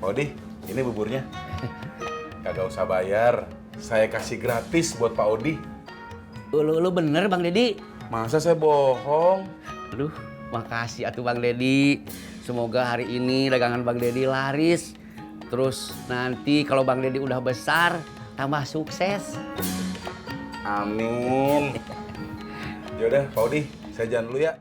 Pak Odi, ini buburnya. Kagak usah bayar, saya kasih gratis buat Pak Odi. Lu bener Bang Dedi? Masa saya bohong? Aduh, makasih atuh Bang Dedi. Semoga hari ini dagangan Bang Dedi laris. Terus nanti kalau Bang Dedi udah besar, tambah sukses. Amin. Yaudah, Pak Odi, saya jalan dulu ya.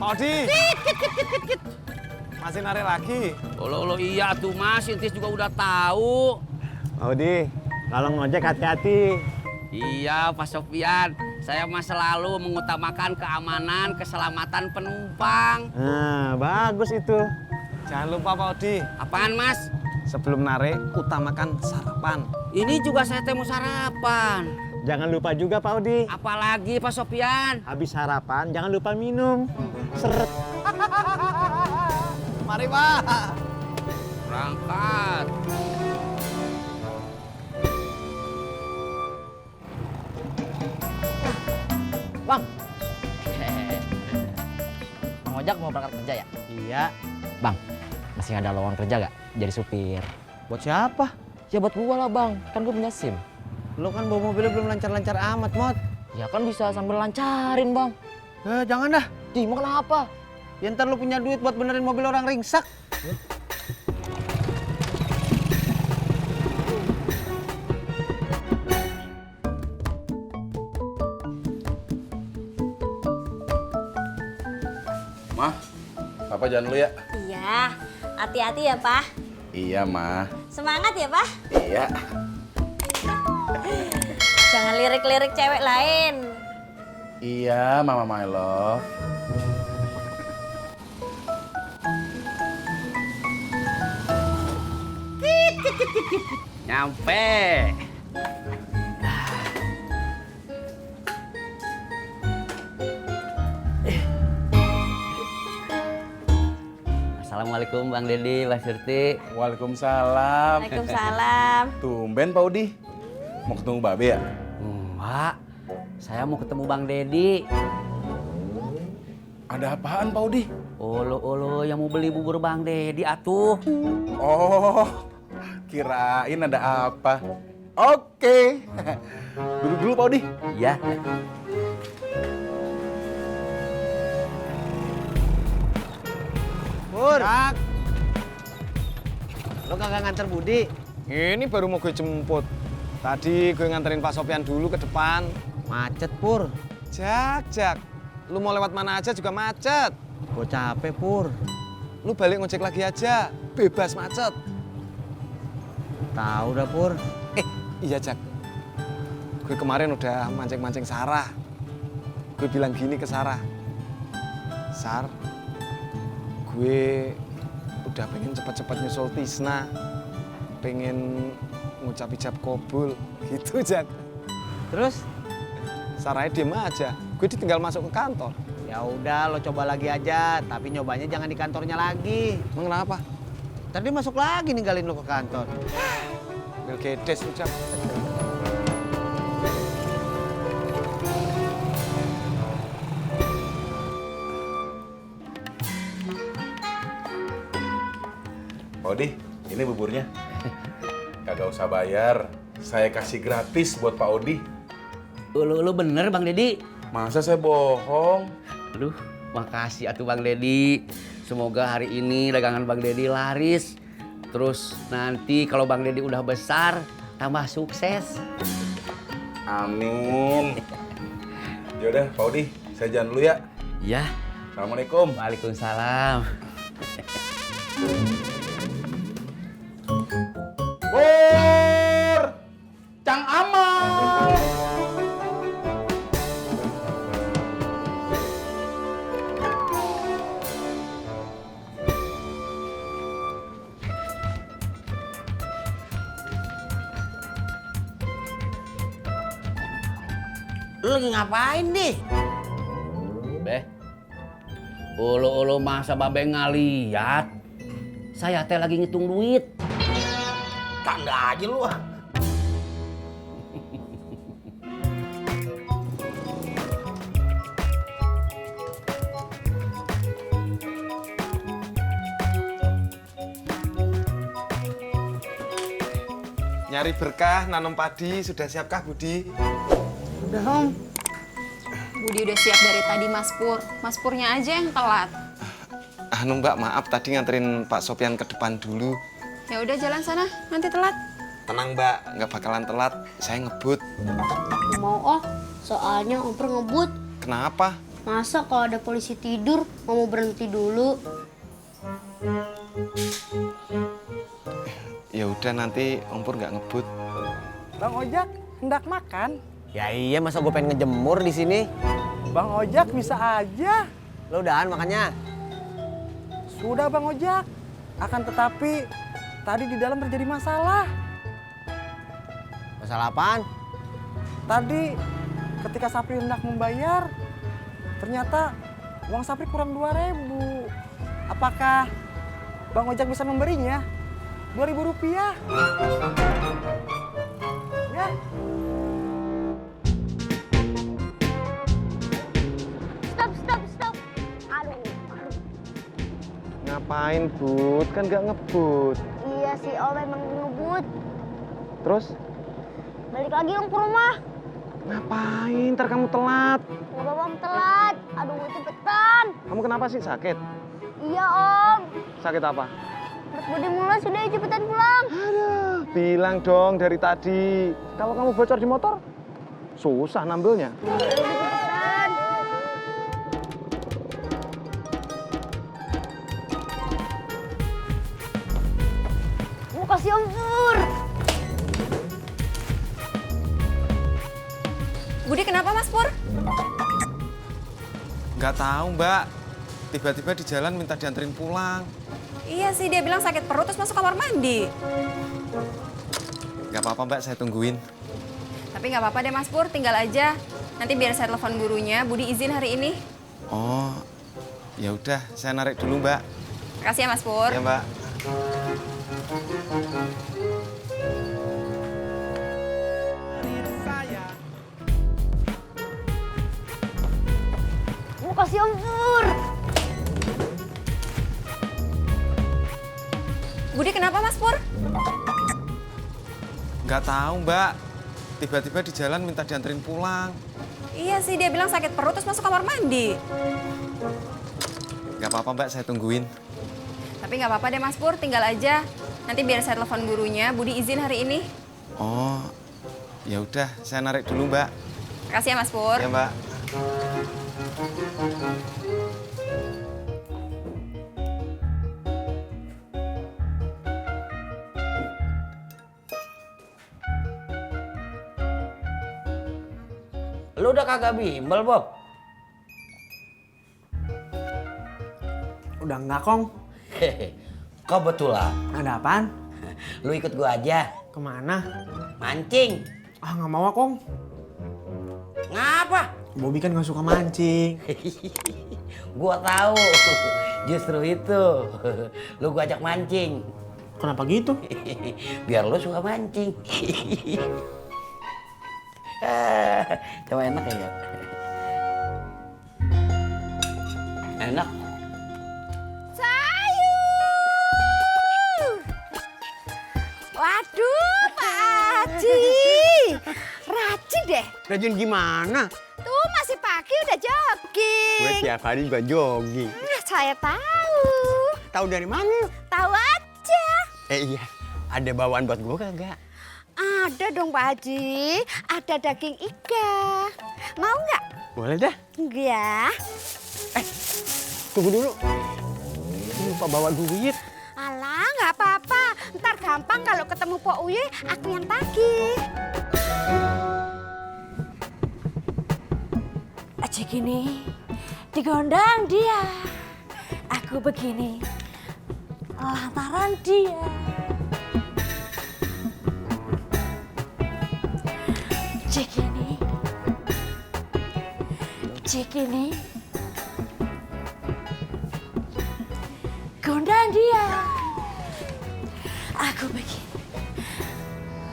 Pak Odi, masih narik lagi. Lo iya tuh Mas, Intis juga udah tahu. Pak Odi, kalau ngojek hati-hati. Iya Pak Sofian, saya mah selalu mengutamakan keamanan, keselamatan penumpang. Nah, bagus itu. Jangan lupa Pak Odi, Apaan Mas? sebelum narik utamakan sarapan. Ini juga saya mau sarapan. Jangan lupa juga Pak Odi, Apalagi Pak Sofian? habis sarapan jangan lupa minum. Seret. Mari Pak. Berangkat. Bang, Bang Ojak mau berangkat kerja ya? Iya. Bang, masih ada lowongan kerja gak? Jadi supir. Buat siapa? Ya buat gua lah bang, kan gua punya SIM. Lo kan bawa mobilnya belum lancar-lancar amat, Mot. Ya kan bisa sambil lancarin bang. Jangan dah. Di, mau kenapa? Ya ntar lo punya duit buat benerin mobil orang ringsak. Ma, Papa jalan dulu ya. Iya, hati-hati ya, Pak. Iya, Ma. Semangat ya, Pak. Iya. Jangan lirik-lirik cewek lain. Iya, Mama my love. Nyampe. Assalamualaikum Bang Dedi, Mbak Surti. Waalaikumsalam. Waalaikumsalam. Tumben Pak Odi. Mau ketemu Babe ya? Mbak, saya mau ketemu Bang Dedi. Ada apaan Pak Odi? Olo yang mau beli bubur Bang Dedi atuh. Oh, kirain ada apa. Oke. Duduk dulu Pak Odi. Iya. Pur. Lo kagak nganter Budi? Ini baru mau gue jemput. Tadi gue nganterin Pak Sofian dulu ke depan. Macet, Pur. Jak. Lu mau lewat mana aja juga macet. Gue capek, Pur. Lu balik ngojek lagi aja. Bebas macet. Tahu dah, Pur. Iya, Jak. Gue kemarin udah mancing-mancing Sarah. Gue bilang gini ke Sarah. Sar, gue udah pengen cepet-cepet nyusul Tisna, pengen ngucap ijab kabul gitu, Jak. Terus Sarahnya diem aja, gue ditinggal masuk ke kantor. Ya udah, lo coba lagi aja, tapi nyobanya jangan di kantornya lagi. Emang kenapa? Tadi masuk lagi ninggalin lo ke kantor. Mil gedes lu, Jak. Pak Odi, ini buburnya. Kagak usah bayar, saya kasih gratis buat Pak Odi. Lu bener Bang Dedi? Masa saya bohong? Aduh, makasih atuh Bang Dedi. Semoga hari ini dagangan Bang Dedi laris. Terus nanti kalau Bang Dedi udah besar, tambah sukses. Amin. Yaudah, Pak Odi, saya jalan dulu ya. Iya. Assalamualaikum. Waalaikumsalam. Pur! Cang Amal! Lu lagi ngapain nih? Beh, ulu masa babe ngaliat. Saya teh lagi ngitung duit. Tanda aja lu. Nyari berkah, nanam padi, sudah siapkah Budi? Udah Om. Budi udah siap dari tadi Mas Pur. Mas Purnya aja yang telat. Anu Mbak, maaf tadi nganterin Pak Sopyan ke depan dulu. Ya udah jalan sana, nanti telat. Tenang Mbak, nggak bakalan telat. Saya ngebut. Mau soalnya Om Pur ngebut. Kenapa? Masa kalau ada polisi tidur mau berhenti dulu? Ya udah nanti Om Pur nggak ngebut. Bang Ojak hendak makan. Ya iya, masa gue pengen ngejemur di sini? Bang Ojak bisa aja. Lo udahan makannya? Sudah Bang Ojak. Akan tetapi tadi di dalam terjadi masalah. Masalah apaan? Tadi ketika Sapri hendak membayar, ternyata uang Sapri kurang 2.000. Apakah Bang Ojak bisa memberinya? 2.000 rupiah. Ya. Stop. Aduh. Ngapain Bud? Kan nggak ngebut. Iya sih Om emang ngebut. Terus? Balik lagi Om ke rumah. Ngapain? Ntar kamu telat. Gak apa-apa Om telat. Aduh cepetan. Kamu kenapa sih? Sakit? Iya Om. Sakit apa? Berat Budi mulai sudah cepetan pulang. Aduh, bilang dong dari tadi. Kalau kamu bocor di motor, susah ngambilnya. Cepetan. Makasih Om Pur. Budi kenapa Mas Pur? Nggak tahu Mbak. Tiba-tiba di jalan minta dianterin pulang. Iya sih, dia bilang sakit perut terus masuk kamar mandi. Nggak apa-apa Mbak, saya tungguin. Tapi nggak apa-apa deh Mas Pur, tinggal aja. Nanti biar saya telepon gurunya, Budi izin hari ini. Oh, ya udah, saya narik dulu Mbak. Makasih ya Mas Pur. Ya Mbak. Makasih Om Pur. Budi kenapa Mas Pur? Nggak tahu Mbak. Tiba-tiba di jalan minta dianterin pulang. Iya sih, dia bilang sakit perut terus masuk kamar mandi. Nggak apa-apa Mbak, saya tungguin. Tapi nggak apa-apa deh Mas Pur, tinggal aja. Nanti biar saya telepon gurunya, Budi izin hari ini. Oh, ya udah, saya narik dulu Mbak. Makasih ya Mas Pur. Ya Mbak. Lu udah kagak bimbel, Bob? Udah enggak Kong. Hehe. Kebetulan. Ada apaan? Lu ikut gua aja. Kemana? Mancing. Ah nggak mau Kong. Ngapa? Bobby kan nggak suka mancing. Gua tahu. Justru itu. Lu gua ajak mancing. Kenapa gitu? Biar lu suka mancing. Coba enak ya? Enak. Sayur. Waduh, Pak Haji. Rajin deh. Rajin gimana? Tuh masih pagi udah jogging. Gue tiap hari juga jogging. Saya tahu. Tahu dari mana? Tahu aja. Iya, ada bawaan buat gue kagak? Ada dong Pak Haji. Ada daging iga. Mau nggak? Boleh dah. Enggak. Tunggu dulu. Lupa bawa duit. Alah, nggak apa-apa. Ntar gampang kalau ketemu Pok Uye, aku yang tagih. Aja gini, digondang dia. Aku begini, lantaran dia. Cikini, gondang dia. Aku begini,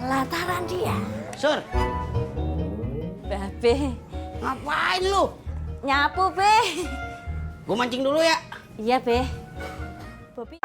lantaran dia. Sur, Babe, ngapain lu? nyapu, Be. Gua mancing dulu ya. Iya, Be. Bobi.